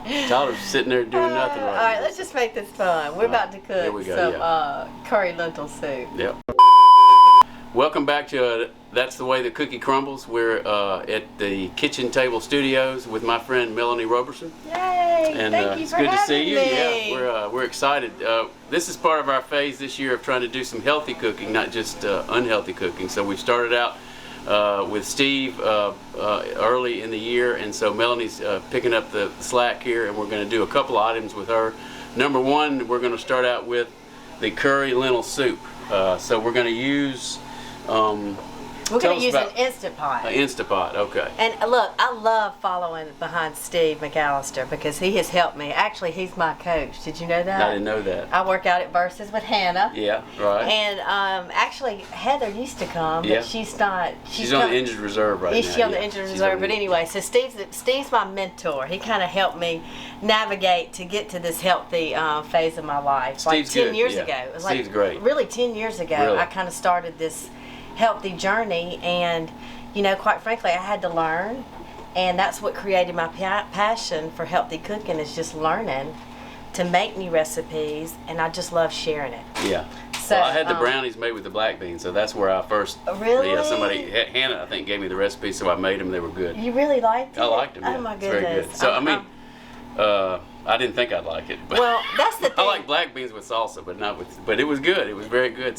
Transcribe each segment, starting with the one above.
Tyler's sitting there doing nothing right now. All right, let's just make this fun. We're about to cook some curry lentil soup. Yep. Welcome back to That's the Way the Cookie Crumbles. We're at the Kitchen Table Studios with my friend Melanie Roberson. Yay! And thank you for it's good to having see you. me. Yeah, we're excited. This is part of our phase this year of trying to do some healthy cooking, not just unhealthy cooking. So we've started out with Steve early in the year, and so Melanie's picking up the slack here, and we're going to do a couple of items with her. Number one, we're going to start out with the curry lentil soup. So we're going to use we're going to use an Instant Pot. An Instant Pot, okay. And look, I love following behind Steve McAllister because he has helped me. Actually, he's my coach. Did you know that? I didn't know that. I work out at Versus with Hannah. Yeah, right. And actually, Heather used to come, but she's not. She's on the injured reserve right now. She's on the injured reserve, but anyway, so Steve's my mentor. He kind of helped me navigate to get to this healthy phase of my life. Steve's like 10 good. years ago. It was Steve's like great. Really 10 years ago, I kind of started this healthy journey, and quite frankly, I had to learn, and that's what created my passion for healthy cooking, is just learning to make new recipes, and I just love sharing it. Yeah. So I had the brownies made with the black beans, so that's where I first. Really? Yeah, Hannah, I think, gave me the recipe, so I made them. They were good. You really liked it? I liked them. Oh yeah. my It's goodness. very good. So I didn't think I'd like it. But well, that's the thing. I like black beans with salsa, but not with. But it was good. It was very good.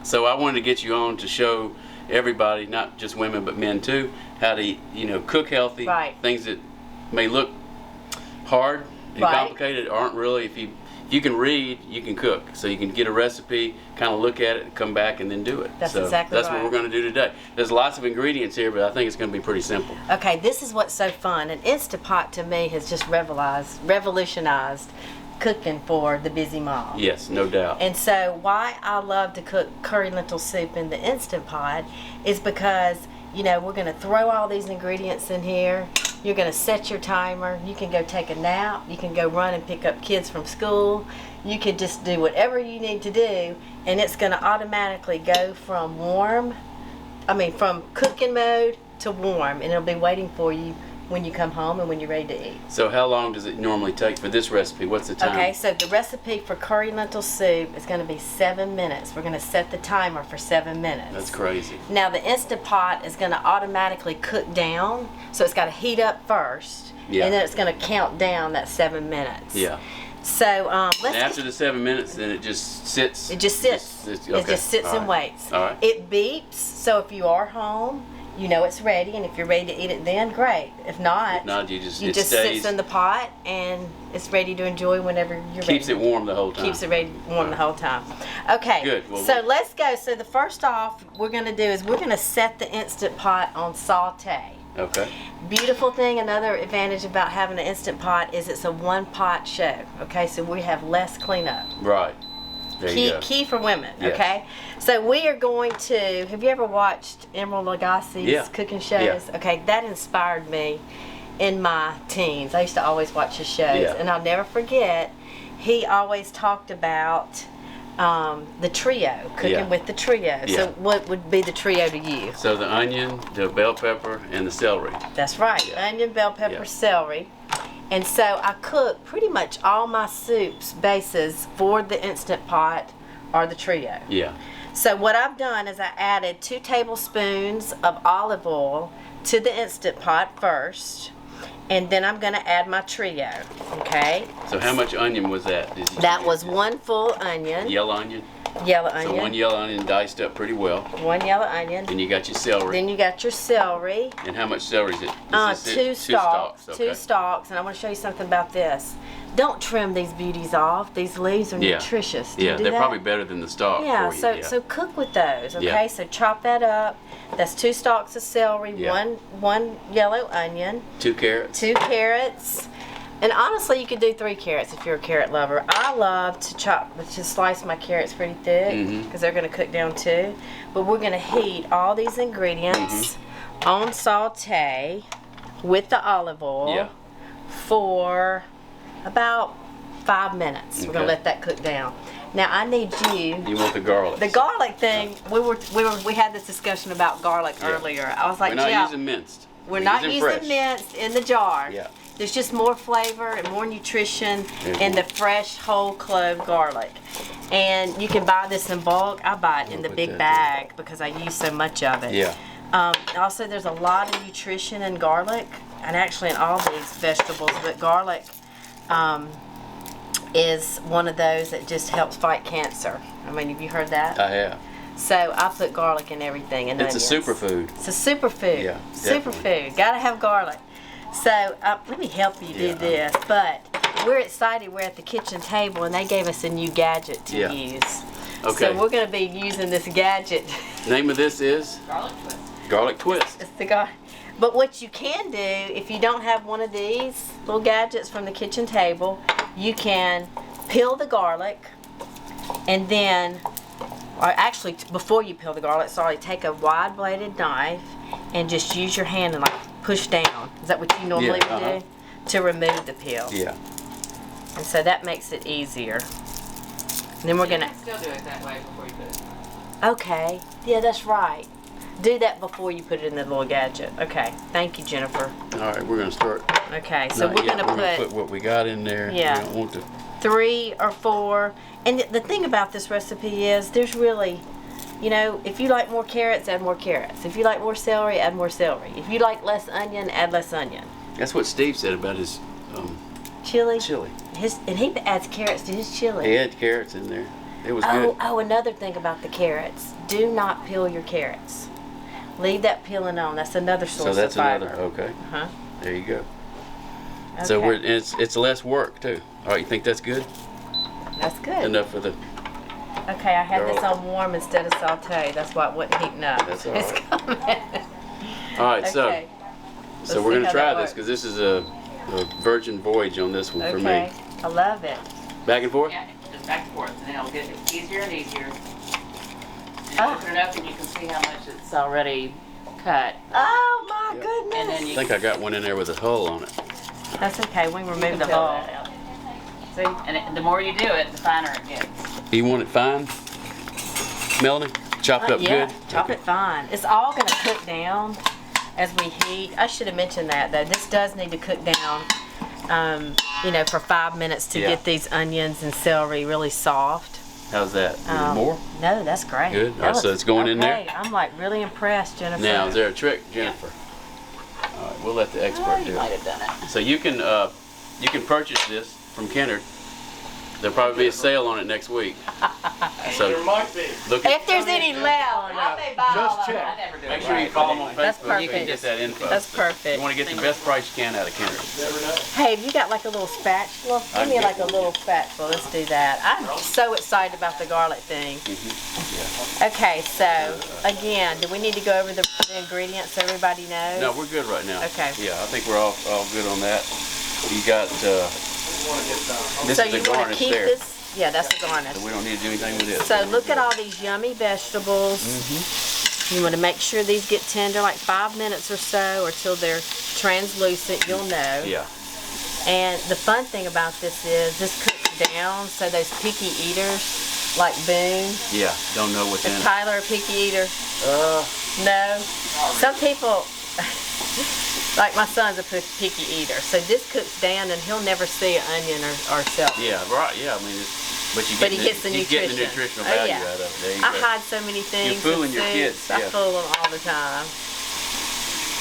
So I wanted to get you on to show everybody, not just women but men too, how to cook healthy. Right. Things that may look hard and complicated aren't really. If you can read, you can cook. So you can get a recipe, kind of look at it, come back, and then do it. That's exactly right. That's what we're going to do today. There's lots of ingredients here, but I think it's going to be pretty simple. Okay, this is what's so fun. An Instant Pot to me has just revolutionized cooking for the busy mom. Yes, no doubt. And so why I love to cook curry lentil soup in the Instant Pot is because we're going to throw all these ingredients in here. You're going to set your timer. You can go take a nap. You can go run and pick up kids from school. You could just do whatever you need to do, and it's going to automatically go from from cooking mode to warm, and it'll be waiting for you when you come home and when you're ready to eat. So how long does it normally take for this recipe? What's the time? Okay, so the recipe for curry lentil soup is going to be 7 minutes. We're going to set the timer for 7 minutes. That's crazy. Now the Instant Pot is going to automatically cook down, so it's got to heat up first, and then it's going to count down that 7 minutes. Yeah. So after the 7 minutes, then it just sits. It just sits. It just sits and waits. All right. It beeps, so if you are home, it's ready, and if you're ready to eat it then, great. If not, you just sits in the pot, and it's ready to enjoy whenever you're ready. Keeps it warm the whole time. Keeps it warm the whole time. Okay, good. Well, so let's go. So the first off we're going to do is we're going to set the Instant Pot on saute. Okay. Beautiful thing, another advantage about having an Instant Pot is it's a one-pot show. Okay, so we have less cleanup. Right. Key for women, okay? So we are going to, have you ever watched Emeril Lagasse's cooking shows? Yeah. Okay, that inspired me in my teens. I used to always watch his shows, and I'll never forget, he always talked about the trio, cooking with the trio. Yeah. So what would be the trio to you? So the onion, the bell pepper, and the celery. That's right, onion, bell pepper, celery. And so I cook pretty much all my soups bases for the Instant Pot are the trio. Yeah. So what I've done is I added 2 tablespoons of olive oil to the Instant Pot first, and then I'm going to add my trio. Okay. So how much onion was that? That was 1 full onion. Yellow onion. Yellow onion. So 1 yellow onion diced up pretty well. 1 yellow onion. Then you got your celery. Then you got your celery. And how much celery is it? Two stalks. Okay. 2 stalks. And I want to show you something about this. Don't trim these beauties off. These leaves are nutritious. Yeah, they're probably better than the stalk. Yeah, for you. so cook with those. Okay, Yeah. so chop that up. That's 2 stalks of celery, one yellow onion, 2 carrots. 2 carrots. And honestly, you could do 3 carrots if you're a carrot lover. I love to slice my carrots pretty thick because they're going to cook down too. But we're going to heat all these ingredients on saute with the olive oil for about 5 minutes. We're going to let that cook down. Now I need you. You want the garlic. The garlic thing. We had this discussion about garlic earlier. I was like, we're not using minced. We're not using minced in the jar. Yeah. there's just more flavor and more nutrition in the fresh whole clove garlic. And you can buy this in bulk. I buy it in the big bag because I use so much of it. Yeah. Also, there's a lot of nutrition in garlic, and actually in all these vegetables, but garlic is one of those that just helps fight cancer. I mean, have you heard that? I have. So I put garlic in everything. And it's a superfood. It's a superfood. Yeah, superfood. Gotta have garlic. So let me help you do this. But we're excited. We're at the kitchen table, and they gave us a new gadget to use. Okay. So we're going to be using this gadget. Name of this is? Garlic twist. Garlic twist. It's the garlic. But what you can do, if you don't have one of these little gadgets from the kitchen table, you can peel the garlic, and then, or actually before you peel the garlic, take a wide bladed knife and just use your hand and like push down. Is that what you normally would do? To remove the peel. Yeah. And so that makes it easier. And then we're You gonna. can still do it that way before you put it. Okay. Yeah, that's right. Do that before you put it in the little gadget. Okay. Thank you, Jennifer. All right, we're gonna start. Okay, so we're gonna put what we got in there. Yeah. We don't want to. 3 or 4. And the thing about this recipe is there's really, you know, if you like more carrots, add more carrots. If you like more celery, add more celery. If you like less onion, add less onion. That's what Steve said about his Chili. chili. And he adds carrots to his chili. He had carrots in there. It was good. Oh, another thing about the carrots. Do not peel your carrots. Leave that peeling on. That's another source So that's of fiber. another. Okay. Uh-huh. There you go. Okay. So it's less work too. All right, you think that's good? That's good. Enough for the. Okay, I had this garlic. on warm instead of saute. That's why it wasn't heating up. That's all It's right. coming. All right, Okay. so Let's we're see gonna how try that this because this is a virgin voyage on this one for me. Okay. I love it. Back and forth. Yeah, just back and forth, and then it'll get easier and easier. And Oh. open it up, and you can see how much it's already cut. Oh my Yep. goodness. And then I you think I got one in there with a hull on it. That's okay. We can remove the fill hull. that out. See, and the more you do it, the finer it gets. You want it fine, Melanie? Chopped up Yeah, good. chop Okay. it fine. It's all going to cook down as we heat. I should have mentioned that though. This does need to cook down, you know, for 5 minutes to Yeah. get these onions and celery really soft. How's that? You need more? No, that's great. Good. That All right, so was- it's going in there? okay, I'm like really impressed, Jennifer. Now, is there a trick, Jennifer? All right, we'll let the expert Oh, you do might it. have done it. So you can purchase this from Kennard. There'll probably be a sale on it next week. So There might be. look at. If there's any left, I may buy all of check. them. I never do it. Make sure you right. follow them on That's Facebook. You can perfect. get that info. That's perfect. You want to get the best price you can out of Kennard. Never know. Hey, have you got like a little spatula? I Give me can like a get little spatula. Let's do that. I'm so excited about the garlic thing. Yeah. Okay, so again, do we need to go over the ingredients so everybody knows? No, we're good right now. Okay. Yeah, I think we're all good on that. You got this So is the you want to garnish keep there. this? Yeah, that's the garnish. So we don't need to do anything with this. So look at all these yummy vegetables. Mm-hmm. You want to make sure these get tender like 5 minutes or so, or till they're translucent. You'll know. Yeah. And the fun thing about this is this cooks down, so those picky eaters like Boone. Yeah. Don't know what's in Is it. Tyler a picky eater? Uh, No. Some people, like my son's a picky eater, so this cooks down and he'll never see an onion or celery. yeah. Right. Yeah. I mean, but you But get he gets the you get the nutrition. nutritional Oh, value yeah. out of it. There you I go. hide so many things. You're fooling in your kids, soups. I yeah. fool them all the time.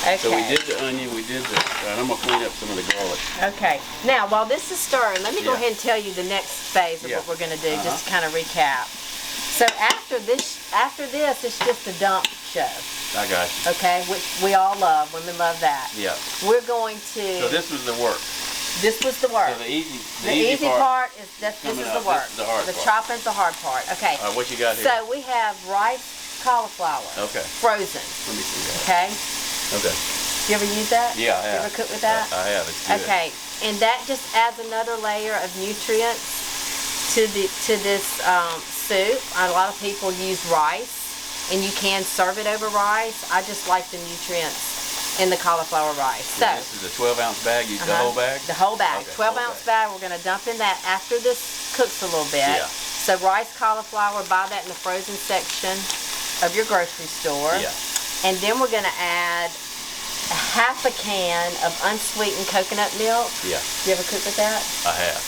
Okay. So we did the onion. We did the. And I'm gonna clean up some of the garlic. Okay. Now, while this is stirring, let me go Yeah. ahead and tell you the next phase of Yeah. what we're going to do, just to kind of recap. So after this, it's just a dump show. I got you. Okay, which we all love. Women love that. Yeah. We're going to. So this was the work. This was the work. So the The easy part is this is coming the up. work. This is the hard part. chopping's the hard part. Okay. All right, what you got here? So we have rice cauliflower. Okay. Frozen. Let me see that. Okay. Okay. You ever use that? Yeah, I have. You ever cook with that? I have. It's good. Okay. And that just adds another layer of nutrients to this soup. A lot of people use rice, and you can serve it over rice. I just like the nutrients in the cauliflower rice. So. This is a 12-ounce bag. Use the whole bag. The whole bag. Okay, 12-ounce bag. We're going to dump in that after this cooks a little bit. Yeah. So rice, cauliflower, buy that in the frozen section of your grocery store. Yeah. And then we're going to add half a can of unsweetened coconut milk. Yeah. You ever cook with that? I have.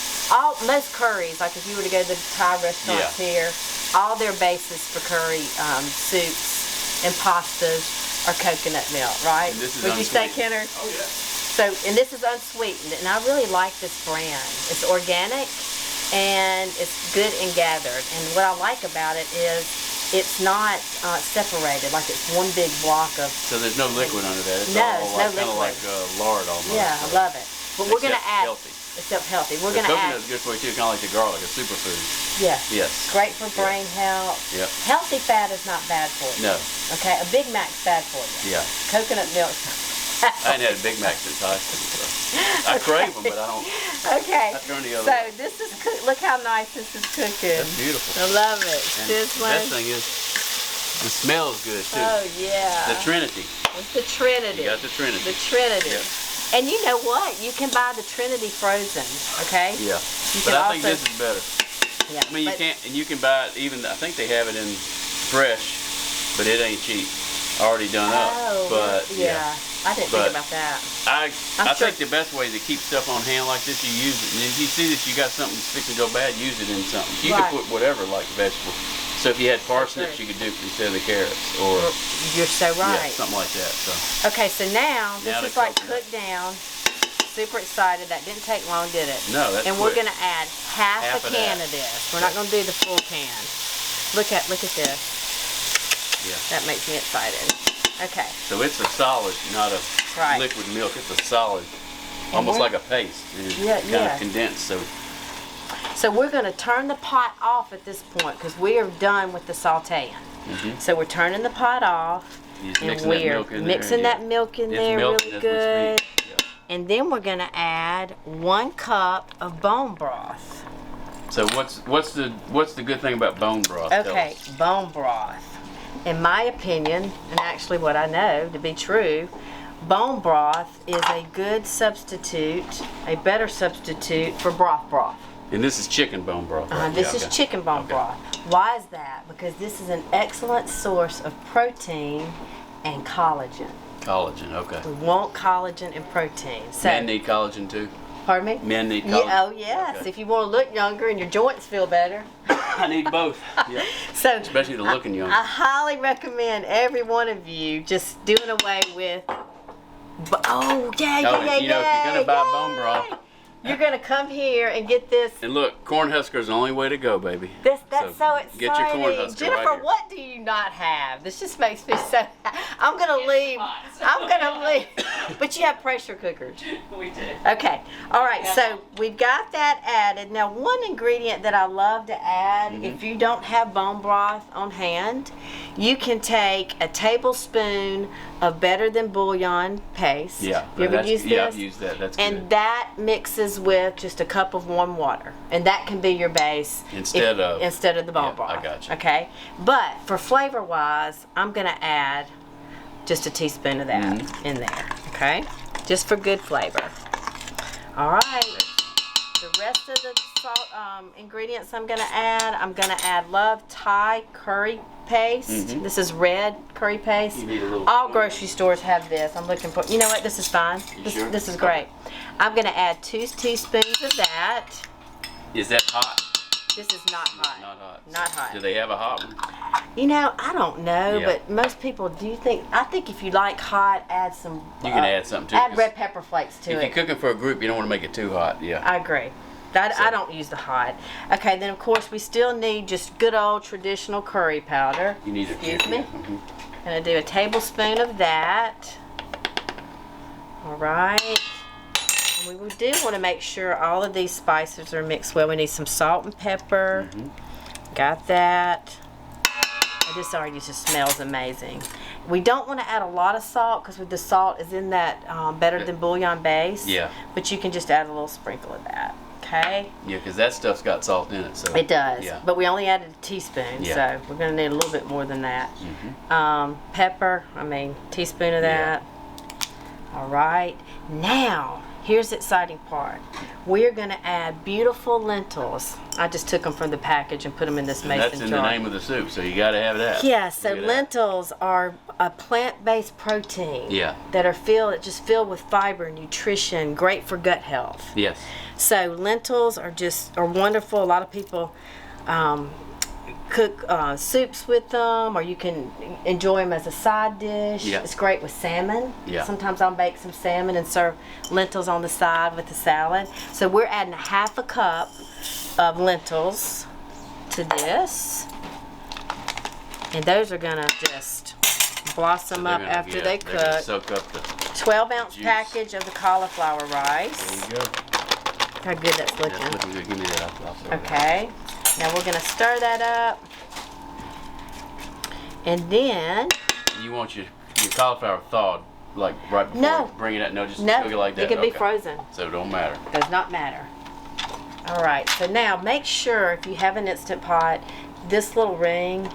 Most curries, like if you were to go to the Thai restaurants here, all their bases for curry soups and pastas are coconut milk, right? And this is Would you say, unsweetened. Kenner? Oh yeah. So, and this is unsweetened, and I really like this brand. It's organic, and it's good and gathered. And what I like about it is it's not separated, like it's one big block of... So there's no liquid under that? It's No, all it's no kind of like liquid. lard almost. Yeah, I love it. But we're going to add... Healthy. Except healthy. We're The going to add... coconut's good for you too, kind of like the garlic, a superfood. Yeah. Yes. Great for brain health. Yep. Healthy fat is not bad for you. No. Okay, a Big Mac's bad for you. Yeah. Coconut milk. I hadn't had a Big Mac since high school, so I crave them, but I don't. Okay. I turn the other So way. this is look how nice this is cooking. That's beautiful. I love it. And This the one. best thing is, the smell's good too. Oh yeah. The Trinity. It's the Trinity. You got the Trinity. The Trinity. Yeah. And you know what? You can buy the Trinity frozen. Okay. Yeah. You But can I think also- this is better. Yeah. I mean, you but- can't, and you can buy it even. I think they have it in fresh, but it ain't cheap. Already done up. Oh. But yeah. I didn't But- think about that. I I'm sure- think the best way to keep stuff on hand like this, you use it. And if you see that you got something that's fixing to go bad, use it in something. You Right. could put whatever, like vegetable. So if you had parsnips, true. you could do instead of the carrots, or You're so right. yeah, something like that. So Okay, so now Now this is the like coconut. cooked down. Super excited. That didn't take long, did it? No, that's And we're quick. gonna add half Half a of can that. of this. We're not gonna do the full can. Look at this. yeah. That makes me excited. Okay. So it's a solid, not a Right. liquid milk. It's a solid, And almost we're- like a paste. And it's Yeah, kind yeah. of condensed. So So we're gonna turn the pot off at this point because we are done with the sauteing. So we're turning the pot off. you just And mixing that we're milk in mixing there. that milk in It's there melting really as we good. speak. Yeah. And then we're gonna add 1 cup of bone broth. So what's the good thing about bone broth? Tell Okay, us. bone broth. In my opinion, and actually what I know to be true, bone broth is a good substitute, a better substitute for broth. And this is chicken bone broth. Right? This Yeah, is okay. chicken bone Okay. broth. Why is that? Because this is an excellent source of protein and collagen. Collagen. Okay. We want collagen and protein. So, Men need collagen too. pardon me? Men need collagen. Yeah, oh yes. Okay. If you want to look younger and your joints feel better. I need both. Yeah. So Especially the looking young. I highly recommend every one of you just doing away with. Oh yeah, Oh, yeah. you know, if you're gonna buy bone broth, you're gonna come here and get this. and look, corn husker is the only way to go, baby. That's so exciting. Get your corn husker Jennifer, right here. what do you not have? This just makes me so. I'm gonna leave. pots. I'm gonna leave. But you have pressure cookers. We did. Okay. All right. So we've got that added. Now, one ingredient that I love to add, Mm-hmm. if you don't have bone broth on hand, you can take a tablespoon of Better Than Bouillon paste. Yeah. You ever use this? Yeah, I've used that. That's And good. that mixes with just a cup of warm water, and that can be your base Instead of- the bone Yeah, broth. I got you. Okay, but for flavor wise, I'm gonna add just a teaspoon of that Mm-hmm. in there. Okay, just for good flavor. All right. The rest of the salt ingredients I'm gonna add Love Thai curry paste. This is red curry paste. Mm-hmm. You need a little All spoon. grocery stores have this. I'm looking for. You know what? This is fine. You This, sure? this is great. I'm gonna add 2 teaspoons of that. Is that hot? This is not hot. Not hot. Not hot. Do they have a hot one? You know, I don't know, Yeah. but most people do think. I think if you like hot, add some. You can add something too. Add 'cause red pepper flakes to If it. you're cooking for a group, you don't want to make it too hot. Yeah. I agree. I don't use the hot. Okay, then of course we still need just good old traditional curry powder. You need a Excuse me. Mhm. Gonna do a tablespoon of that. All right. And we do want to make sure all of these spices are mixed well. We need some salt and pepper. Got that. This already just smells amazing. We don't want to add a lot of salt because the salt is in that Better Than Bouillon base. Yeah. But you can just add a little sprinkle of that. Okay. Yeah, because that stuff's got salt in it. So It does. Yeah. But we only added a teaspoon, Yeah. so we're going to need a little bit more than that. Pepper, teaspoon of Yeah. that. All right. Now, here's the exciting part. We're going to add beautiful lentils. I just took them from the package and put them in this And mason that's in jar. the name of the soup, so you got to have that. Yeah, so Look at that. lentils are a plant-based protein. Yeah. That are just filled with fiber, nutrition, great for gut health. Yes. So lentils are wonderful. A lot of people cook soups with them, or you can enjoy them as a side dish. Yeah. It's great with salmon. Yeah. Sometimes I'll bake some salmon and serve lentils on the side with the salad. So we're adding a half a cup of lentils to this, and those are gonna just blossom up after they cook. Soak up the 12-ounce juice. package of the cauliflower rice. There you go. How good that's looking. That's looking good. Give me that. I'll throw it out. Okay. Now we're gonna stir that up, and then You want your cauliflower thawed, like right before No. you bring it out? No, just no, cook it like that. it can be Okay. frozen. So it don't matter. Does not matter. All right. So now make sure if you have an Instant Pot, this little ring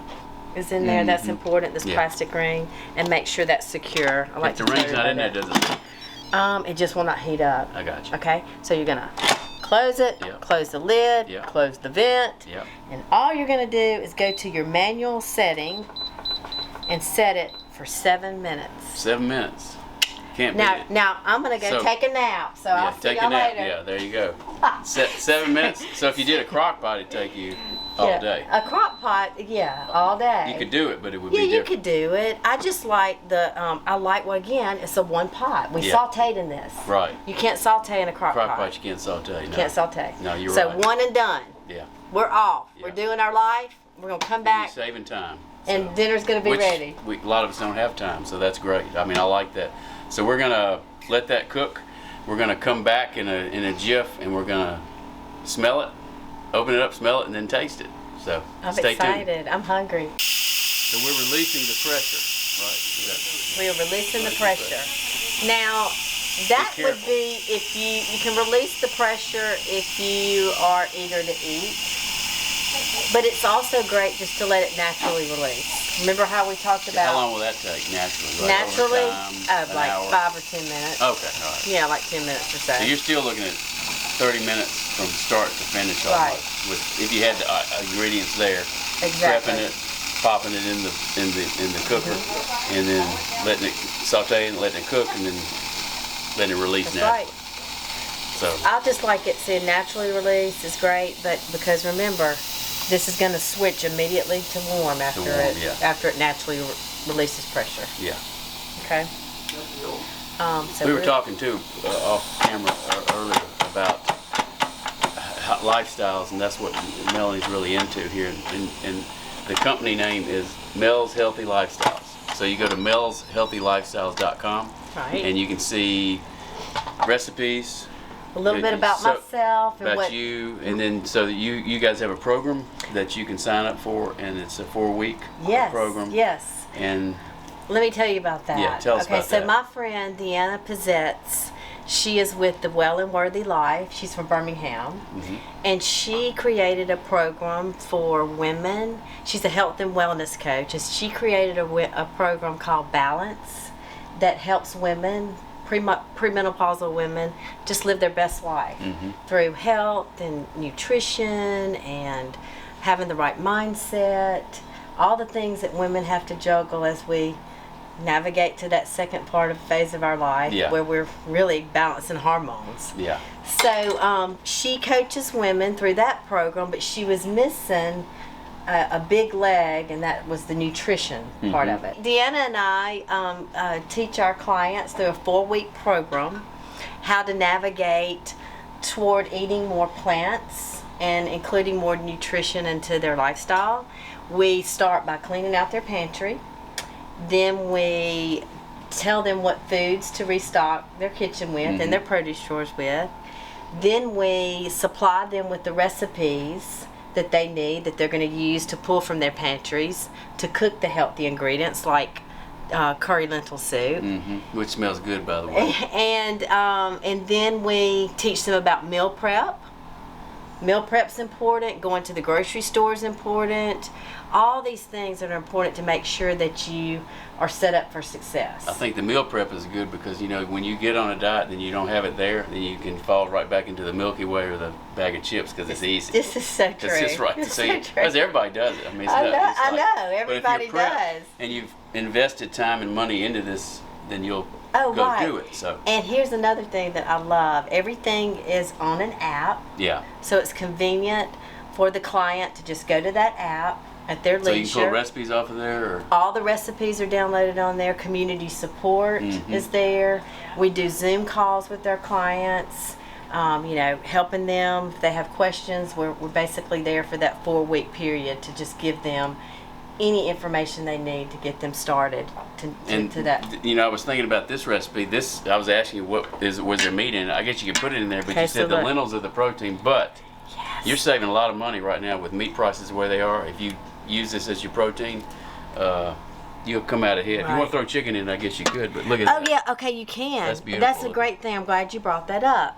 is in there. That's important. This Yeah. plastic ring, and make sure that's secure. I like If the to tell ring's not in there, everybody does it? that. It just will not heat up. I got you. Okay. So you're gonna close it, Yep. close the lid, Yep. close the vent, Yep. and all you're gonna do is go to your manual setting and set it for 7 minutes. 7 minutes. Can't beat it. Now I'm gonna go So- take a nap. So Yeah, I'll see take a y'all nap. later. Yeah, there you go. 7 minutes. So if you did a crock pot, it'd take you all Yeah, day. a crock pot, yeah, all day. You could do it, but it would Yeah, be you different. could do it. I just like well, again, it's a one pot. We Yeah. sauteed in this. Right. You can't saute in a crock Crock pot. pot, you can't saute. No. Can't saute. No, you're so right. one and done. Yeah. We're off. Yeah. We're doing our life. We're gonna come back, You're saving time. and So- dinner's gonna be Which ready. a lot of us don't have time, so that's great. I mean, I like that. So we're gonna let that cook. We're gonna come back in a jiff, and we're gonna smell it, open it up, smell it, and then taste it. So I'm stay excited. tuned. I'm hungry. So we're releasing the pressure, right? We're releasing the Release the pressure. Now, that Be would careful. be if you can release the pressure if you are eager to eat. But it's also great just to let it naturally release. Remember how we talked about How long will that take naturally? Like naturally? over time, an Like hour? 5 or 10 minutes. Okay, all right. Yeah, like 10 minutes or so. So you're still looking at 30 minutes from start to finish, Right. almost. With if you had the ingredients there, Exactly. prepping it, popping it in the cooker, and then letting it saute and letting it cook, and then letting it release That's naturally. right. So I just like it to naturally release. It's great, but because remember, this is going to switch immediately to warm after warm, yeah. after it naturally releases pressure. yeah, Okay. So we were talking too off camera earlier about lifestyles, and that's what Melanie's really into here. And the company name is Mel's Healthy Lifestyles. So you go to melshealthylifestyles.com, Right. and you can see recipes. a little bit about So- myself and About what you, and then so that you guys have a program that you can sign up for, and it's a 4-week yes, program. yes. And Let me tell you about that. Yeah, tell us okay, about so that. my friend Deanna Pizzetz, she is with the Well and Worthy Life. She's from Birmingham. Mm-hmm. And she created a program for women. She's a health and wellness coach. And she created a program called Balance that helps women, premenopausal women, just live their best life through health and nutrition and having the right mindset, all the things that women have to juggle as we navigate to that second phase of our life Yeah. where we're really balancing hormones. yeah, So she coaches women through that program, but she was missing a big leg, and that was the nutrition part of it. Deanna and I teach our clients through a 4-week program how to navigate toward eating more plants and including more nutrition into their lifestyle. We start by cleaning out their pantry. Then we tell them what foods to restock their kitchen with and their produce drawers with. Then we supply them with the recipes that they need, that they're going to use to pull from their pantries to cook the healthy ingredients like curry lentil soup. which smells good, by the way. And then we teach them about meal prep. Meal prep's important. Going to the grocery store is important. All these things that are important to make sure that you are set up for success. I think the meal prep is good because, you know, when you get on a diet and you don't have it there, then you can fall right back into the Milky Way or the bag of chips because it's easy. This is so true. It's just right to say, because everybody does it. I mean, it's I not, know, it's I like, know, but if everybody you're prepped does. and you've invested time and money into this, then you'll Oh, go right. do it. So And here's another thing that I love. Everything is on an app, yeah, so it's convenient for the client to just go to that app at their so you leisure. can pull recipes off of there, or All the recipes are downloaded on there. Community support is there. We do Zoom calls with our clients, you know, helping them if they have questions. We're basically there for that 4-week period to just give them any information they need to get them started to that. You know, I was thinking about this recipe. This, I was asking you, was there meat in it? I guess you could put it in there, but Okay, you said so the look. lentils are the protein. But Yes. you're saving a lot of money right now with meat prices where they are. If you use this as your protein, you'll come out ahead. If you want Right. to throw chicken in, I guess you could. But look at Oh that. yeah, okay, you can. That's beautiful. That's a great thing. I'm glad you brought that up.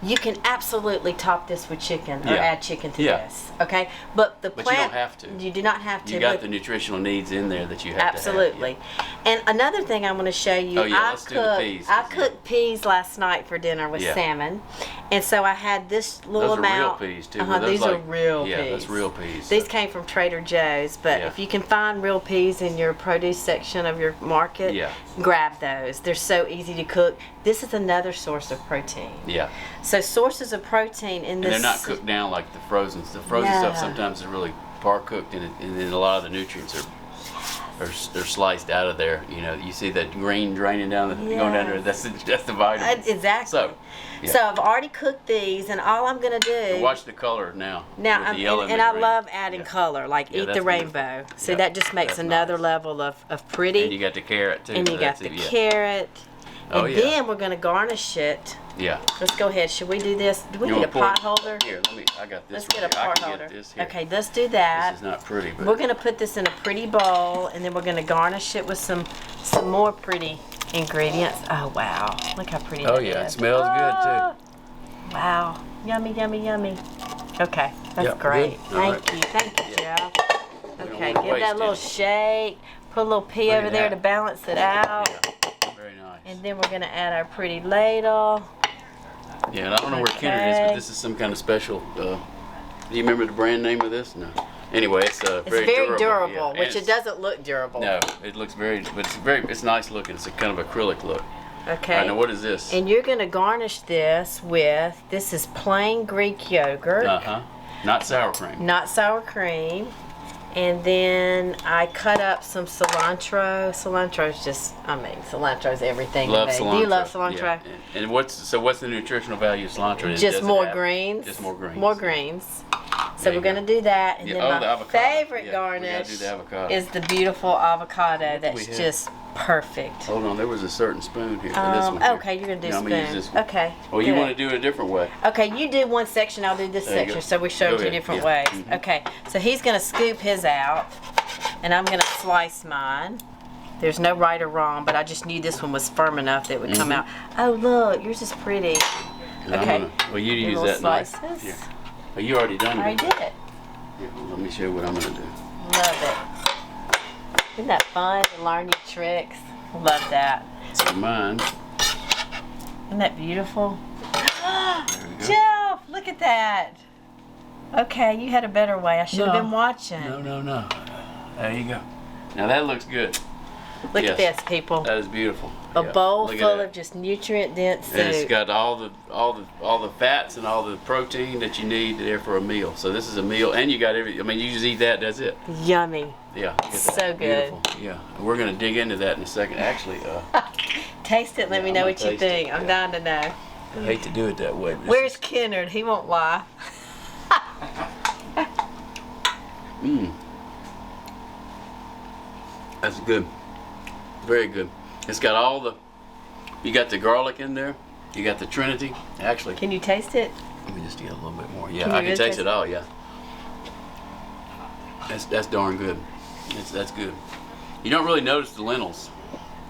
You can absolutely top this with chicken or Yeah. add chicken to Yeah. this. Okay, but the But you plant don't have to. You do not have to. You got but the nutritional needs in there that you have absolutely. to have. And another thing I'm going to show you. Oh, yeah, I let's do cooked. the peas, I 'cause, cooked peas last night for dinner with Yeah. salmon, and so I had this little Those are real amount. peas, too. Were those These are like- real yeah, peas. that's real peas. These came from Trader Joe's, but Yeah. if you can find real peas in your produce section of your market, Yeah. grab those. They're so easy to cook. This is another source of protein. Yeah. So sources of protein in And this. they're not cooked down like the frozen. The frozen No. stuff sometimes is really par cooked, and then a lot of the nutrients are sliced out of there. You know, you see that green draining down, going down there. That's the vitamins. Exactly. So, yeah. So I've already cooked these, and all I'm gonna do. And watch the color now. Now, with the yellow and I green. love adding Yeah. color, like Yeah, eat that's the rainbow. So Yeah, that just makes that's another nice. level of pretty. And you got the carrot too. And you got That's the it, yeah. carrot. Oh, And yeah. then we're gonna garnish it. Yeah. Let's go ahead. Should we do this? Do we You need a wanna pour pot it- holder? Here, I got this. Let's one get a here. I pot can holder. Get this here. Okay, let's do that. This is not pretty, but We're gonna put this in a pretty bowl, and then we're gonna garnish it with some more pretty ingredients. Oh wow! Look how pretty. Oh, that yeah, it is. smells good, too. Oh, wow! Yummy, yummy, yummy. Okay, that's Yep, great. good. All Thank you, Jeff. We don't Okay, wanna give waste that a little any. shake. Put a little pea Look over at there that. to balance it out. Yeah. Very nice. And then we're gonna add our pretty ladle. Yeah, and I don't know where Kenner is, Okay. but this is some kind of special. Do you remember the brand name of this? No. Anyway, it's It's very, very durable, durable, yeah. which And it doesn't look durable. No, it looks very, but it's nice looking. It's a kind of acrylic look. Okay. All right, now what is this? And you're gonna garnish this with, this is plain Greek yogurt, Not sour cream. not sour cream. And then I cut up some cilantro. Cilantro's just, I mean, cilantro's everything. Love to me. cilantro. Do you love cilantro? Yeah. And what's the nutritional value of cilantro? Just Does it more have- greens. Just more greens. More greens. So There you we're gonna go. do that, and Yeah, then oh, my the avocado. favorite Yeah, we gotta garnish do the avocado. is the beautiful avocado. do we That's have? just perfect. Hold on, there was a certain spoon here. for this one here. Okay, you're gonna do No, I'm spoon. gonna use this one. Okay. Oh, you good. want to do it a different way? Okay, you do one section, I'll do this There you section, go. so we show Go two ahead, different yeah. ways. Mhm. Okay, so he's gonna scoop his out, and I'm gonna slice mine. There's no right or wrong, but I just knew this one was firm enough that it would come out. Oh, look, yours is pretty. And I'm Okay. well, you Your use little that knife. slices. Here. Oh, you already done I already it. did it. Here, let me show you what I'm gonna do. Love it. Isn't that fun to learn new tricks? Love that. So mine. Isn't that beautiful? There we go. Jeff, look at that. Okay, you had a better way. I should have No. been watching. No. There you go. Now that looks good. Look Yes. at this, people. That is beautiful. A Yeah, bowl look at full that. of just nutrient-dense And it's soup. got all the fats and all the protein that you need there for a meal. So this is a meal, and you got every. I mean, you just eat that. That's it. Yummy. Yeah. look at So that. good. Beautiful. Yeah. And we're gonna dig into that in a second. Actually, Taste it. Let me I'm know gonna what you taste it, think. I'm yeah. dying to know. I hate to do it that way. But Where's Kennard? He won't lie. That's good. Very good. It's got all the. You got the garlic in there. You got the Trinity. Actually, Can you taste it? let me just get a little bit more. Yeah, Can I you can really taste taste it all. Yeah. That's darn good. That's good. You don't really notice the lentils.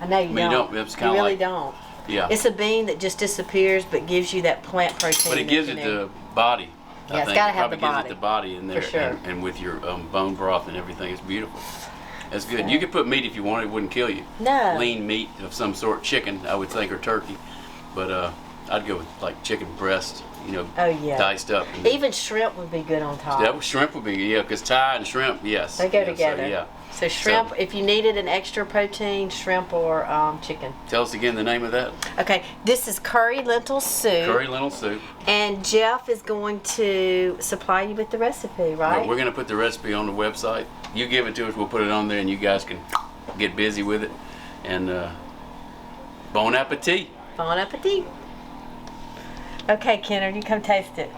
I know you I mean, you don't. don't- it's You kinda really like- don't. Yeah. It's a bean that just disappears but gives you that plant protein. But it that gives you it need. the body. Yeah, it's think gotta it have the probably body. gives it the body in there, For sure. and with your bone broth and everything, it's beautiful. That's good. You could put meat if you wanted; it wouldn't kill you. No. Lean meat of some sort, chicken, I would think, or turkey, but I'd go with like chicken breast, you know, Oh, yeah. diced up. And Even shrimp would be good on top. that shrimp would be, yeah, because Thai and shrimp, yes. They go Yeah, together. So, yeah. So shrimp, So- if you needed an extra protein, shrimp or chicken. Tell us again the name of that. Okay, this is curry lentil soup. Curry lentil soup. And Jeff is going to supply you with the recipe, right? We're going to put the recipe on the website. You give it to us, we'll put it on there, and you guys can get busy with it. And bon appetit. Bon appetit. Okay, Kennard, you come taste it.